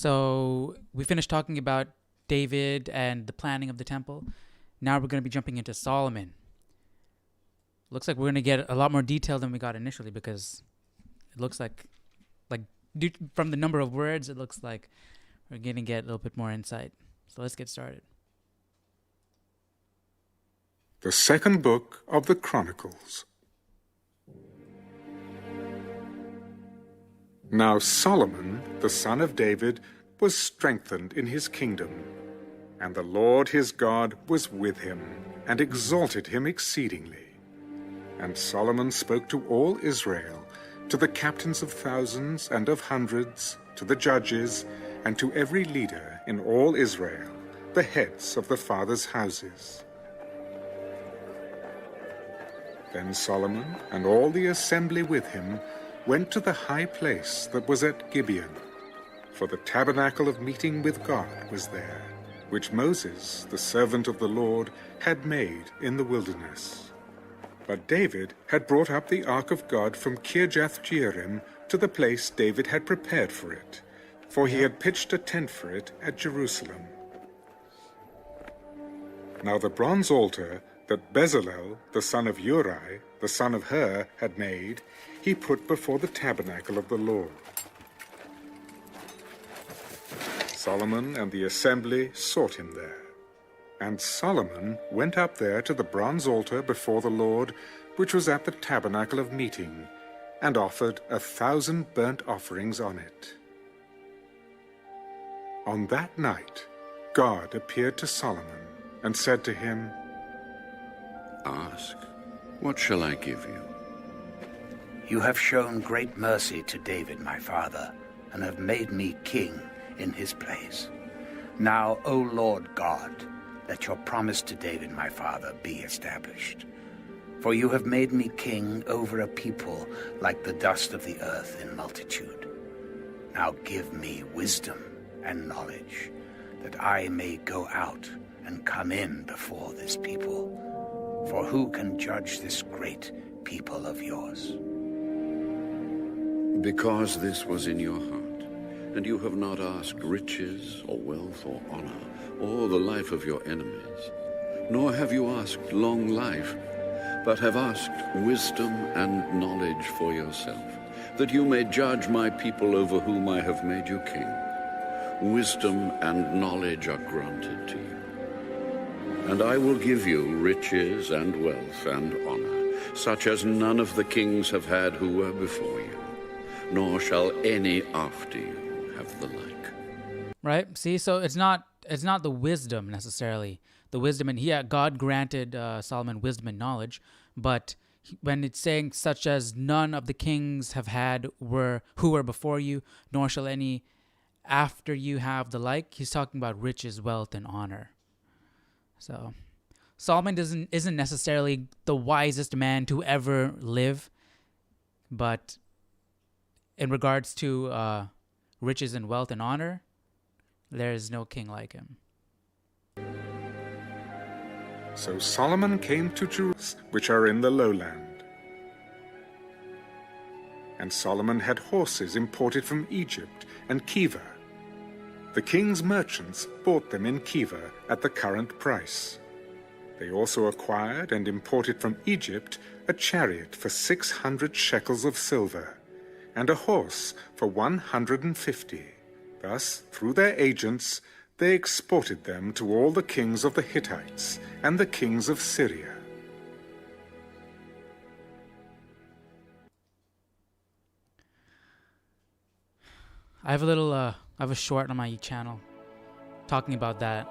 So we finished talking about David and the planning of the temple. Now we're going to be jumping into Solomon. Looks like we're going to get a lot more detail than we got initially, because it looks like from the number of words, it looks like we're going to get a little bit more insight. So let's get started. The second book of the Chronicles. Now Solomon, the son of David, was strengthened in his kingdom, and the Lord his God was with him, and exalted him exceedingly. And Solomon spoke to all Israel, to the captains of thousands and of hundreds, to the judges, and to every leader in all Israel, the heads of the fathers' houses. Then Solomon and all the assembly with him went to the high place that was at Gibeon, for the tabernacle of meeting with God was there, which Moses, the servant of the Lord, had made in the wilderness. But David had brought up the ark of God from Kirjath-jearim to the place David had prepared for it, for he had pitched a tent for it at Jerusalem. Now the bronze altar that Bezalel, the son of Uri, the son of Hur, had made, he put before the tabernacle of the Lord. Solomon and the assembly sought him there. And Solomon went up there to the bronze altar before the Lord, which was at the tabernacle of meeting, and offered 1,000 burnt offerings on it. On that night, God appeared to Solomon and said to him, Ask, what shall I give you? You have shown great mercy to David my father, and have made me king in his place. Now, O Lord God, let your promise to David my father be established. For you have made me king over a people like the dust of the earth in multitude. Now give me wisdom and knowledge, that I may go out and come in before this people. For who can judge this great people of yours? Because this was in your heart, and you have not asked riches or wealth or honor, or the life of your enemies, nor have you asked long life, but have asked wisdom and knowledge for yourself, that you may judge my people over whom I have made you king. Wisdom and knowledge are granted to you. And I will give you riches and wealth and honor, such as none of the kings have had who were before you, nor shall any after you have the like. Right? See, so it's not the wisdom necessarily. The wisdom, and God granted Solomon wisdom and knowledge, but when it's saying such as none of the kings have had who were before you, nor shall any after you have the like, he's talking about riches, wealth, and honor. So Solomon isn't necessarily the wisest man to ever live, but in regards to riches and wealth and honor, there is no king like him. So Solomon came to Jerusalem, which are in the lowland. And Solomon had horses imported from Egypt and Keva. The king's merchants bought them in Keva at the current price. They also acquired and imported from Egypt a chariot for 600 shekels of silver, and a horse for 150. Thus, through their agents, they exported them to all the kings of the Hittites and the kings of Syria. I have a short on my channel talking about that.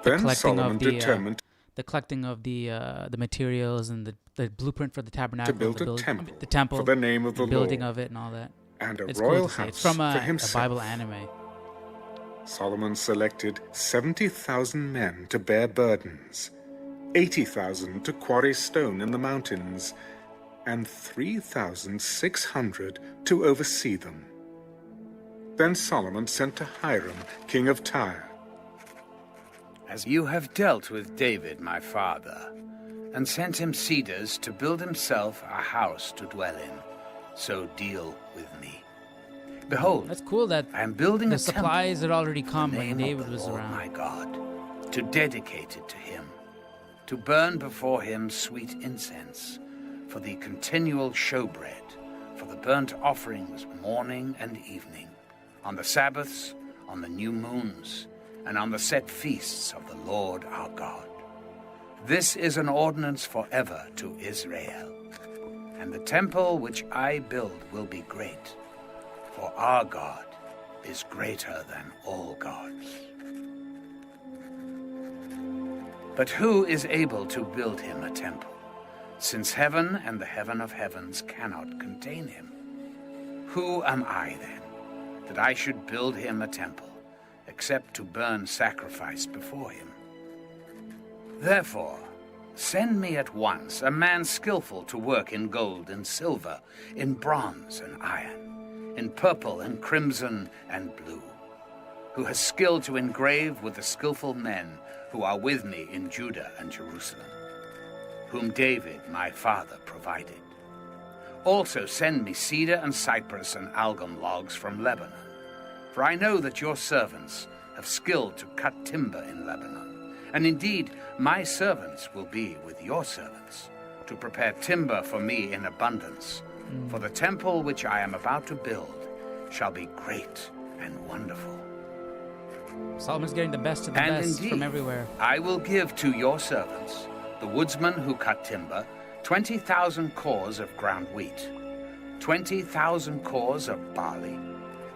Then Solomon determined the collecting of the materials and the blueprint for the tabernacle, to build the temple, the temple for the name of the building Lord, of it and all that. And it's royal cool to see. house It's from for a himself. Bible anime. Solomon selected 70,000 men to bear burdens, 80,000 to quarry stone in the mountains, and 3,600 to oversee them. Then Solomon sent to Hiram, king of Tyre. As you have dealt with David my father, and sent him cedars to build himself a house to dwell in, so deal with me. Behold, That's cool that I am building the a temple supplies had already come in the when name David of the was Lord around. my God, to dedicate it to him, to burn before him sweet incense, for the continual showbread, for the burnt offerings morning and evening, on the Sabbaths, on the new moons, and on the set feasts of the Lord our God. This is an ordinance forever to Israel. And the temple which I build will be great, for our God is greater than all gods. But who is able to build him a temple, since heaven and the heaven of heavens cannot contain him? Who am I, then, that I should build him a temple, except to burn sacrifice before him? Therefore, send me at once a man skillful to work in gold and silver, in bronze and iron, in purple and crimson and blue, who has skill to engrave with the skillful men who are with me in Judah and Jerusalem, whom David my father provided. Also send me cedar and cypress and algum logs from Lebanon, for I know that your servants have skill to cut timber in Lebanon. And indeed, my servants will be with your servants, to prepare timber for me in abundance. For the temple which I am about to build shall be great and wonderful. Solomon's getting the best of the And best indeed, from everywhere. I will give to your servants, the woodsmen who cut timber, 20,000 cores of ground wheat, 20,000 cores of barley,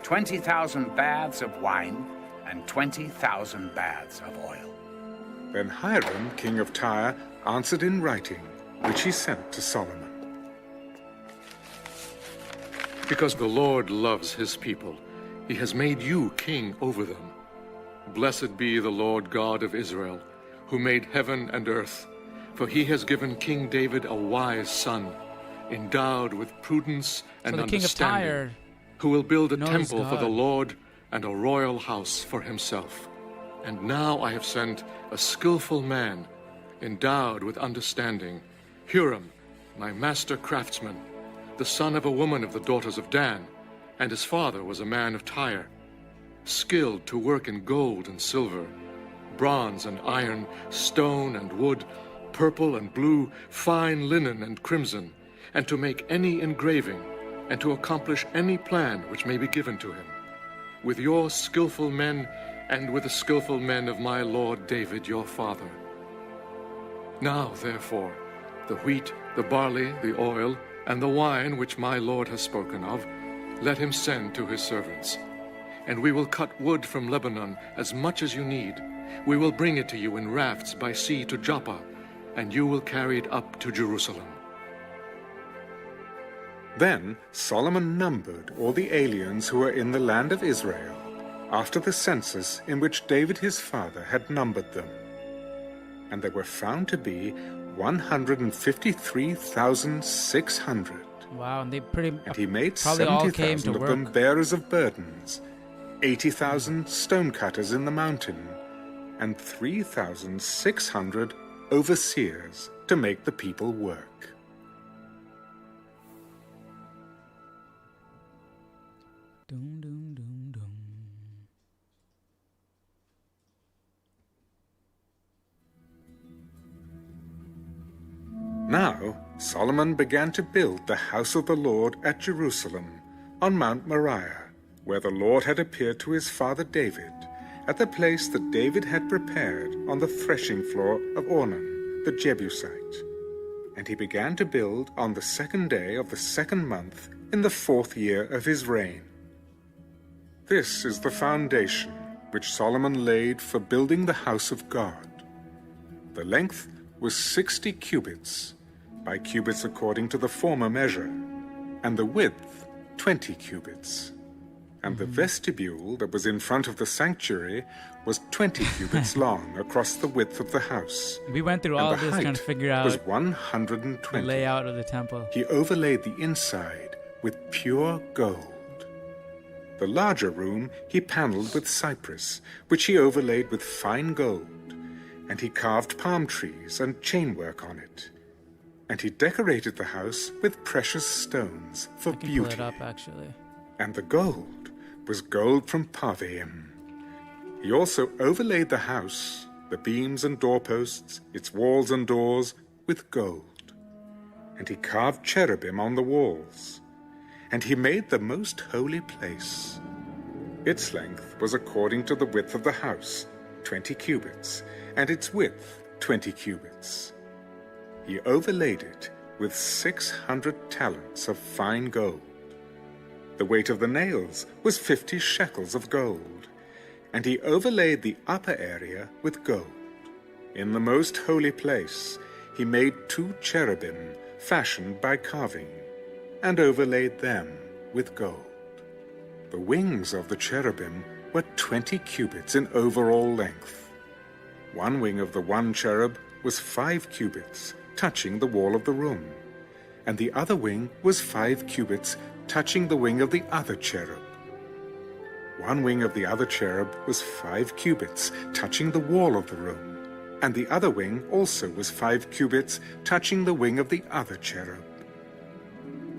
20,000 baths of wine, and 20,000 baths of oil. Then Hiram, king of Tyre, answered in writing, which he sent to Solomon. Because the Lord loves his people, he has made you king over them. Blessed be the Lord God of Israel, who made heaven and earth, for he has given King David a wise son, endowed with prudence and So the king of understanding, Tyre who will build a knows temple for the God. Lord and a royal house for himself. And now I have sent a skillful man, endowed with understanding, Huram, my master craftsman, the son of a woman of the daughters of Dan, and his father was a man of Tyre, skilled to work in gold and silver, bronze and iron, stone and wood, purple and blue, fine linen and crimson, and to make any engraving, and to accomplish any plan which may be given to him. With your skillful men, and with the skillful men of my lord David your father. Now, therefore, the wheat, the barley, the oil, and the wine which my lord has spoken of, let him send to his servants. And we will cut wood from Lebanon as much as you need. We will bring it to you in rafts by sea to Joppa, and you will carry it up to Jerusalem. Then Solomon numbered all the aliens who were in the land of Israel, after the census in which David his father had numbered them. And they were found to be 153,600. Wow, and they And he made probably all came 70,000 to of them work. bearers of burdens, 80,000 stonecutters in the mountain, and 3,600 overseers to make the people work. Dum, dum, dum, dum. Now Solomon began to build the house of the Lord at Jerusalem, on Mount Moriah, where the Lord had appeared to his father David, at the place that David had prepared on the threshing floor of Ornan, the Jebusite. And he began to build on the 2nd day of the 2nd month in the 4th year of his reign. This is the foundation which Solomon laid for building the house of God. The length was 60 cubits, by cubits according to the former measure, and the width 20 cubits. And the vestibule that was in front of the sanctuary was 20 cubits long across the width of the house. We went through And all the of this height trying to figure was out 120. the layout of the temple. He overlaid the inside with pure gold. The larger room he paneled with cypress, which he overlaid with fine gold, and he carved palm trees and chainwork on it. And he decorated the house with precious stones for I can beauty. pull it up, actually. And the gold was gold from Parvaim. He also overlaid the house, the beams and doorposts, its walls and doors, with gold. And he carved cherubim on the walls. And he made the most holy place. Its length was according to the width of the house, 20 cubits, and its width, 20 cubits. He overlaid it with 600 talents of fine gold. The weight of the nails was 50 shekels of gold, and he overlaid the upper area with gold. In the most holy place he made 2 cherubim fashioned by carving, and overlaid them with gold. The wings of the cherubim were 20 cubits in overall length. One wing of the one cherub was 5 cubits, touching the wall of the room, and the other wing was 5 cubits, touching the wing of the other cherub. One wing of the other cherub was 5 cubits, touching the wall of the room, and the other wing also was 5 cubits, touching the wing of the other cherub.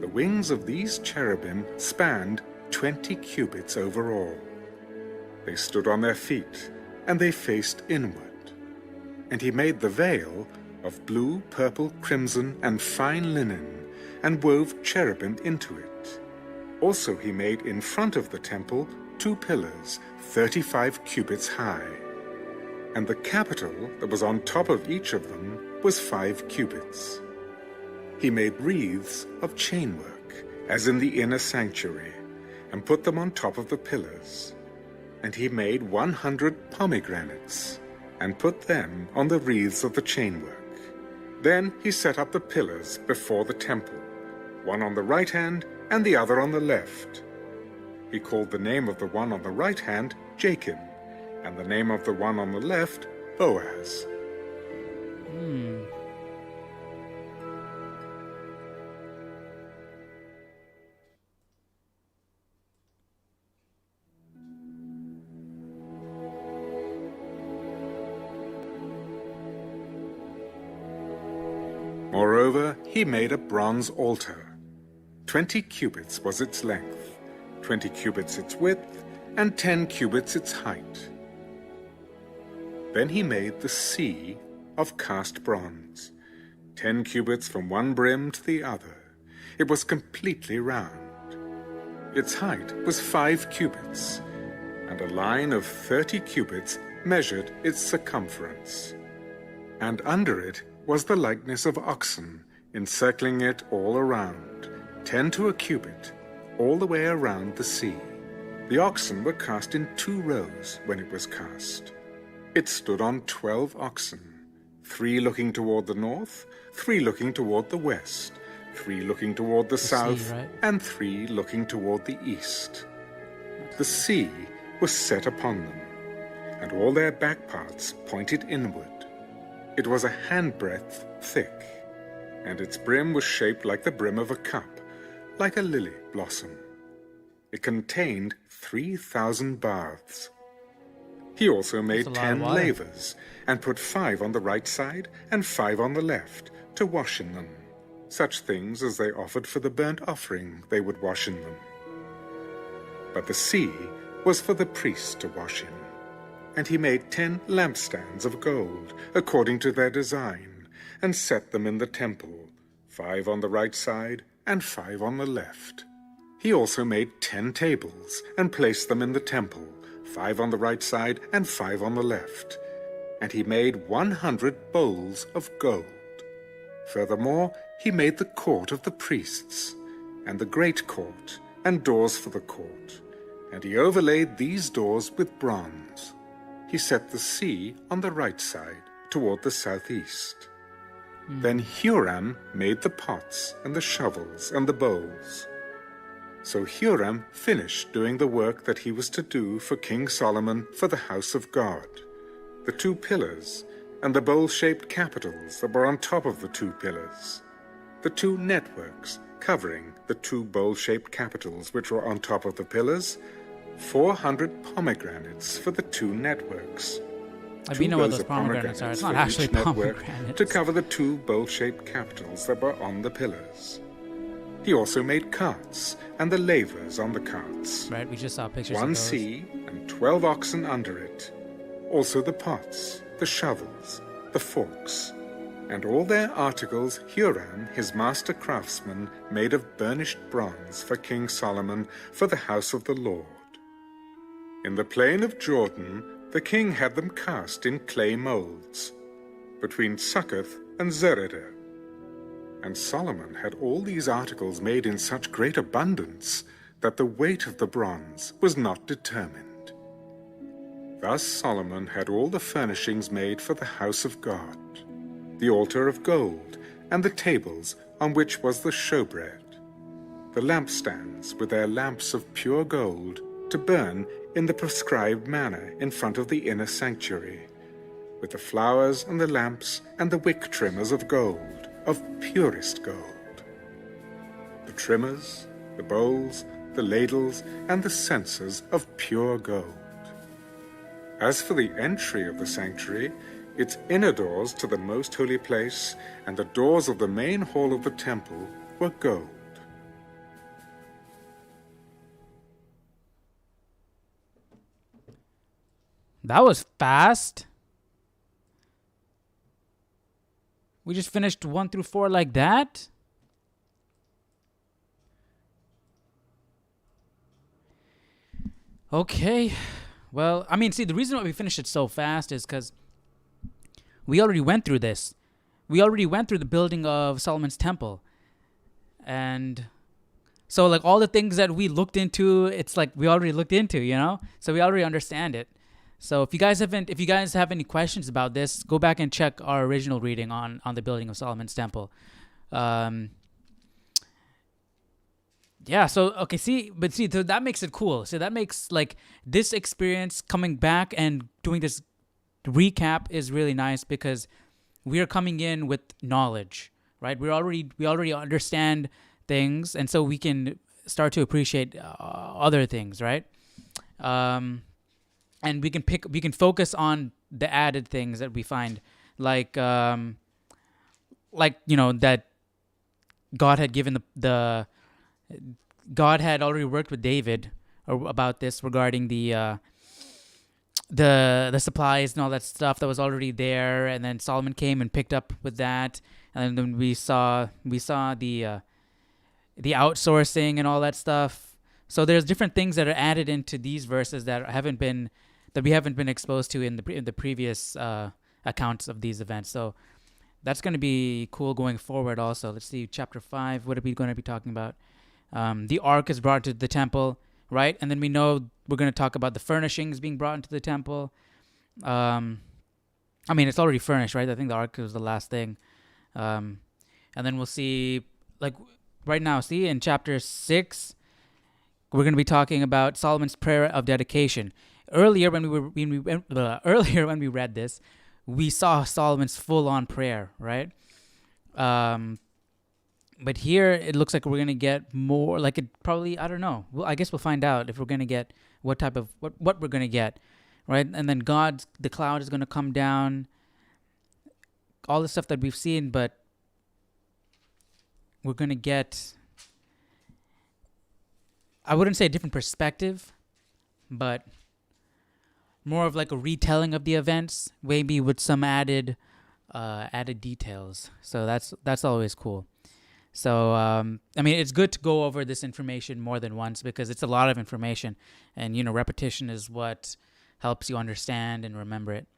The wings of these cherubim spanned 20 cubits overall. They stood on their feet, and they faced inward. And he made the veil of blue, purple, crimson, and fine linen, and wove cherubim into it. Also he made in front of the temple 2 pillars, 35 cubits high. And the capital that was on top of each of them was 5 cubits. He made wreaths of chainwork, as in the inner sanctuary, and put them on top of the pillars. And he made 100 pomegranates, and put them on the wreaths of the chainwork. Then he set up the pillars before the temple, one on the right hand and the other on the left. He called the name of the one on the right hand Jacob, and the name of the one on the left Boaz. Moreover, he made a bronze altar. 20 cubits was its length, 20 cubits its width, and 10 cubits its height. Then he made the sea of cast bronze, 10 cubits from one brim to the other. It was completely round. Its height was 5 cubits, and a line of 30 cubits measured its circumference. And under it was the likeness of oxen, encircling it all around, 10 to a cubit, all the way around the sea. The oxen were cast in 2 rows when it was cast. It stood on 12 oxen, 3 looking toward the north, 3 looking toward the west, 3 looking toward the south, sea, right? and 3 looking toward the east. The sea was set upon them, and all their back parts pointed inward. It was a handbreadth thick, and its brim was shaped like the brim of a cup, like a lily blossom. It contained 3,000 baths. He also made That's a lot of 10 water. lavers, and put 5 on the right side and 5 on the left, to wash in them. Such things as they offered for the burnt offering they would wash in them. But the sea was for the priests to wash in. And he made 10 lampstands of gold, according to their design, and set them in the temple, 5 on the right side and 5 on the left. He also made 10 tables, and placed them in the temple, 5 on the right side and 5 on the left. And he made 100 bowls of gold. Furthermore, he made the court of the priests, and the great court, and doors for the court. And he overlaid these doors with bronze. He set the sea on the right side, toward the southeast. Then Huram made the pots, and the shovels, and the bowls. So Huram finished doing the work that he was to do for King Solomon for the house of God, the 2 pillars, and the bowl-shaped capitals that were on top of the 2 pillars, the 2 networks covering the 2 bowl-shaped capitals which were on top of the pillars, 400 pomegranates for the 2 networks. We know what those rows of pomegranates are. It's not for actually each network pomegranates. to cover the 2 bowl-shaped capitals that were on the pillars. He also made carts and the lavers on the carts. Right, we just saw pictures of One those. sea and 12 oxen under it. Also the pots, the shovels, the forks, and all their articles Huram, his master craftsman, made of burnished bronze for King Solomon for the house of the Lord. In the plain of Jordan, the king had them cast in clay molds, between Succoth and Zeredah. And Solomon had all these articles made in such great abundance that the weight of the bronze was not determined. Thus Solomon had all the furnishings made for the house of God, the altar of gold, and the tables on which was the showbread, the lampstands with their lamps of pure gold to burn in the prescribed manner in front of the inner sanctuary, with the flowers and the lamps and the wick trimmers of gold, of purest gold. The trimmers, the bowls, the ladles, and the censers of pure gold. As for the entry of the sanctuary, its inner doors to the most holy place and the doors of the main hall of the temple were gold. That was fast. We just finished 1 through 4 like that? Okay. Well, I mean, see, the reason why we finished it so fast is because we already went through this. We already went through the building of Solomon's temple. And so, like, all the things that we looked into, it's like we already looked into, you know? So we already understand it. So if you guys have any questions about this, go back and check our original reading on the building of Solomon's temple. Yeah, so okay, so that makes it cool. So that makes like this experience coming back and doing this recap is really nice because we are coming in with knowledge, right? We already understand things, and so we can start to appreciate other things, right? And we can focus on the added things that we find, like you know, that God had given God had already worked with David about this regarding the supplies and all that stuff that was already there, and then Solomon came and picked up with that, and then we saw the outsourcing and all that stuff. So there's different things that are added into these verses that we haven't been exposed to in the previous accounts of these events. So that's going to be cool going forward also. Let's see, chapter 5, what are we going to be talking about? The ark is brought to the temple, right? And then we know we're going to talk about the furnishings being brought into the temple. I mean, it's already furnished, right? I think the ark was the last thing. And then we'll see, like right now, see in chapter 6, we're going to be talking about Solomon's prayer of dedication. Earlier when we read this, we saw Solomon's full-on prayer, right? But here it looks like we're gonna get more. Like it probably, I don't know. Well, I guess we'll find out if we're gonna get what we're gonna get, right? And then the cloud is gonna come down. All the stuff that we've seen, but we're gonna get. I wouldn't say a different perspective, but more of like a retelling of the events, maybe with some added details. So that's always cool. So I mean, it's good to go over this information more than once because it's a lot of information, and you know, repetition is what helps you understand and remember it.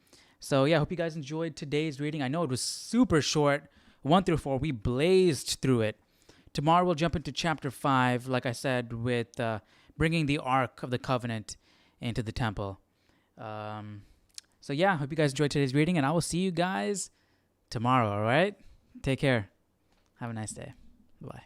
So yeah, I hope you guys enjoyed today's reading. I know it was super short, 1 through 4. We blazed through it. Tomorrow we'll jump into chapter 5, like I said, with bringing the Ark of the Covenant into the temple. So yeah, I hope you guys enjoyed today's reading, and I will see you guys tomorrow, all right? Take care. Have a nice day. Bye.